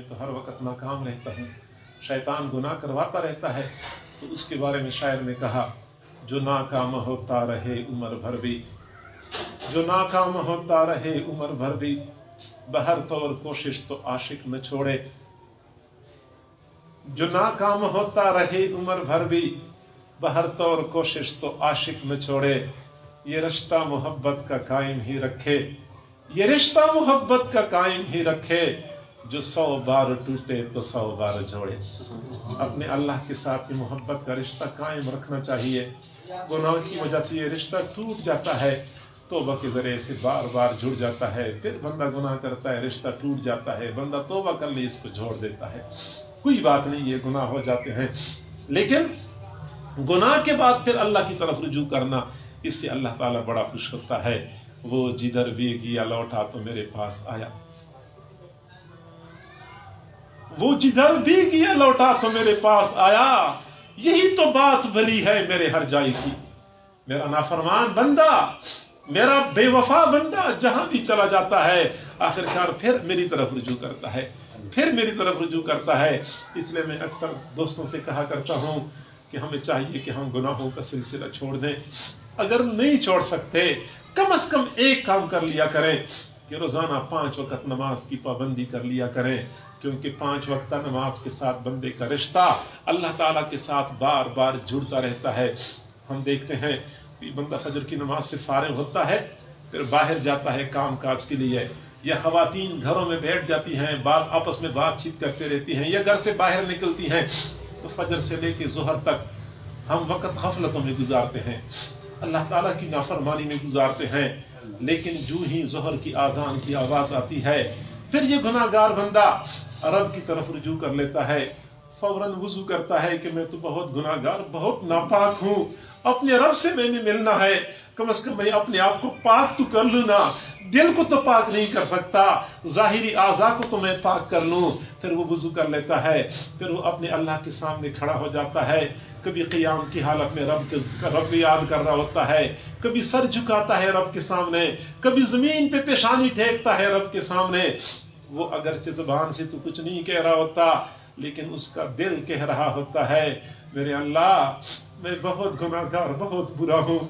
तो हर वक्त नाकाम रहता हूँ, शैतान गुनाह करवाता रहता है। तो उसके बारे में शायर ने कहा, जो नाकाम होता रहे उम्र भर भी, जो नाकाम होता रहे उम्र भर भी, बहर तौर कोशिश तो आशिक न छोड़े। जो नाकाम होता रहे उम्र भर भी, बहर तौर कोशिश तो आशिक न छोड़े। ये रिश्ता मोहब्बत का कायम ही रखे, ये रिश्ता मोहब्बत का कायम ही रखे, जो 100 बार टूटे तो 100 बार जोड़े। अपने अल्लाह के साथ ये मोहब्बत का रिश्ता कायम रखना चाहिए। गुनाह की वजह से ये रिश्ता टूट जाता है, तौबा के जरिए से बार बार जुड़ जाता है, फिर बंदा गुनाह करता है, रिश्ता टूट जाता है, बंदा तौबा कर ले इसको जोड़ देता है। कोई बात नहीं, ये गुनाह हो जाते हैं, लेकिन गुनाह के बाद फिर अल्लाह की तरफ रुजू करना, इससे अल्लाह ताला बड़ा खुश होता है। वो जिधर भी गया लौटा तो मेरे पास आया, वो जिधर भी गया लौटा तो मेरे पास आया। यही तो बात भली है मेरे हर जाई की। मेरा नाफरमान बंदा, मेरा बेवफा बंदा जहां भी चला जाता है, आखिरकार फिर मेरी तरफ रुजू करता है, फिर मेरी तरफ रुजू करता है। इसलिए मैं अक्सर दोस्तों से कहा करता हूं कि हमें चाहिए कि हम गुनाहों का सिलसिला छोड़ दें। अगर नहीं छोड़ सकते, कम से कम एक काम कर लिया करें कि रोजाना 5 वक्त नमाज की पाबंदी कर लिया करें, क्योंकि 5 वक्त नमाज के साथ बंदे का रिश्ता अल्लाह ताला के साथ बार बार जुड़ता रहता है। हम देखते हैं कि बंदा फजर की नमाज से फारिग होता है, फिर बाहर जाता है काम काज के लिए, या खवातीन घरों में बैठ जाती हैं, बाल आपस में बातचीत करते रहती हैं, या घर से बाहर निकलती हैं, तो फजर से लेके ज़ोहर तक हम वक्त गफलतों में गुजारते हैं, अल्लाह ताला की नाफरमानी में गुजारते हैं। लेकिन जो ही ज़ोहर की आज़ान की आवाज़ आती है, फिर ये गुनाहगार बंदा रब की तरफ रुजू कर लेता है, फौरन वुज़ू करता है कि मैं तो बहुत गुनाहगार, बहुत नापाक हूँ, अपने रब से मैंने मिलना है, कम से कम मैं अपने आप को पाक तो कर लूँ ना, दिल को तो पाक नहीं कर सकता, ज़ाहिरी आज़ा को तो मैं पाक कर लूँ। फिर वो वुज़ू कर लेता है, फिर वो अपने अल्लाह के सामने खड़ा हो जाता है। कभी क़ियाम की हालत में रब याद कर रहा होता है, कभी सर झुकाता है रब के सामने, कभी ज़मीन पे पेशानी टेकता है रब के सामने। वो अगरचे ज़बान से तो कुछ नहीं कह रहा होता, लेकिन उसका दिल कह रहा होता है, मेरे अल्लाह मैं बहुत गुनाहगार, बहुत बुरा हूँ,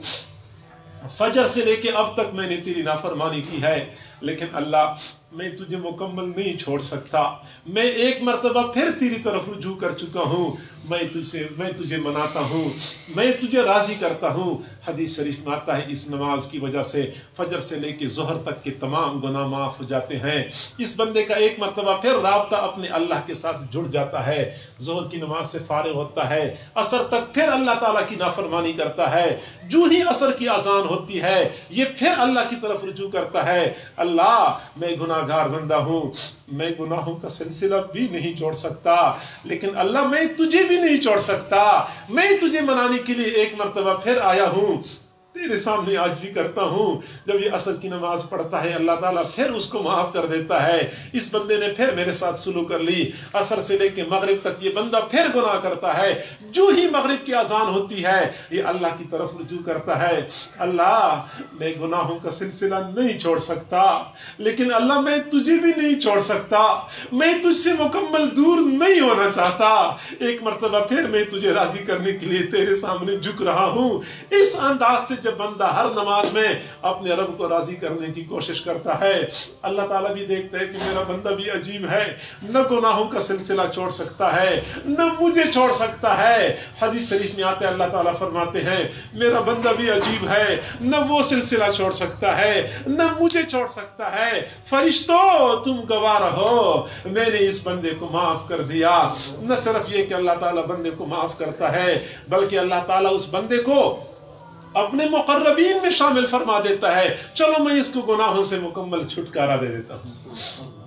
फजर से लेके अब तक मैंने तेरी नाफरमानी की है, लेकिन अल्लाह मैं तुझे मुकम्मल नहीं छोड़ सकता। मैं एक मर्तबा फिर तेरी तरफ रुजू कर चुका हूँ, मैं तुझे मनाता हूँ, मैं तुझे राजी करता हूँ। हदीस शरीफ में आता है, इस नमाज की वजह से फजर से लेके ज़ोहर तक के तमाम गुनाह माफ़ हो जाते हैं। इस बंदे का एक मर्तबा फिर राब्ता अपने अल्लाह के साथ जुड़ जाता है, ज़ोहर की नमाज से फारिग होता है, असर तक फिर अल्लाह ताला की नाफरमानी करता है। जो ही असर की अजान होती है, ये फिर अल्लाह की तरफ रुजू करता है, अल्लाह मैं गुनाहगार बंदा हूँ, मैं गुनाहों का सिलसिला भी नहीं छोड़ सकता, लेकिन अल्लाह मैं तुझे भी नहीं छोड़ सकता। मैं तुझे मनाने के लिए एक मर्तबा फिर आया हूँ, तेरे सामने आजिज़ी करता हूँ। जब ये असर की नमाज पढ़ता है, अल्लाह ताला फिर उसको माफ़ कर देता है। इस बंदे ने फिर मेरे साथ सुलूक कर ली, असर से लेके मगरिब तक ये बंदा फिर गुनाह करता है। जो ही मगरिब की अजान होती है, ये अल्लाह की तरफ रुजू करता है, अल्लाह मैं गुनाहों का सिलसिला नहीं छोड़ सकता, लेकिन अल्लाह मैं तुझे भी नहीं छोड़ सकता, मैं तुझसे मुकम्मल दूर नहीं होना चाहता। एक मर्तबा फिर मैं तुझे राजी करने के लिए तेरे सामने झुक रहा हूँ। इस अंदाज से जब बंदा हर नमाज में अपने रब को राजी करने की कोशिश करता है, अल्लाह ताला भी देखता है कि मेरा बंदा भी अजीब है, न गुनाहों का सिलसिला छोड़ सकता है, न मुझे छोड़ सकता है। हदीस शरीफ में आता है, अल्लाह ताला फरमाते हैं, मेरा बंदा भी अजीब है, न वो सिलसिला छोड़ सकता है, न मुझे छोड़ सकता है। फरिश्तों तुम गवाह रहो, मैंने इस बंदे को माफ कर दिया। न सिर्फ ये कि अल्लाह ताला बंदे को माफ करता है, बल्कि अल्लाह ताला उस बंदे को अपने मुक़र्रबीन में शामिल फरमा देता है। चलो मैं इसको गुनाहों से मुकम्मल छुटकारा दे देता हूँ।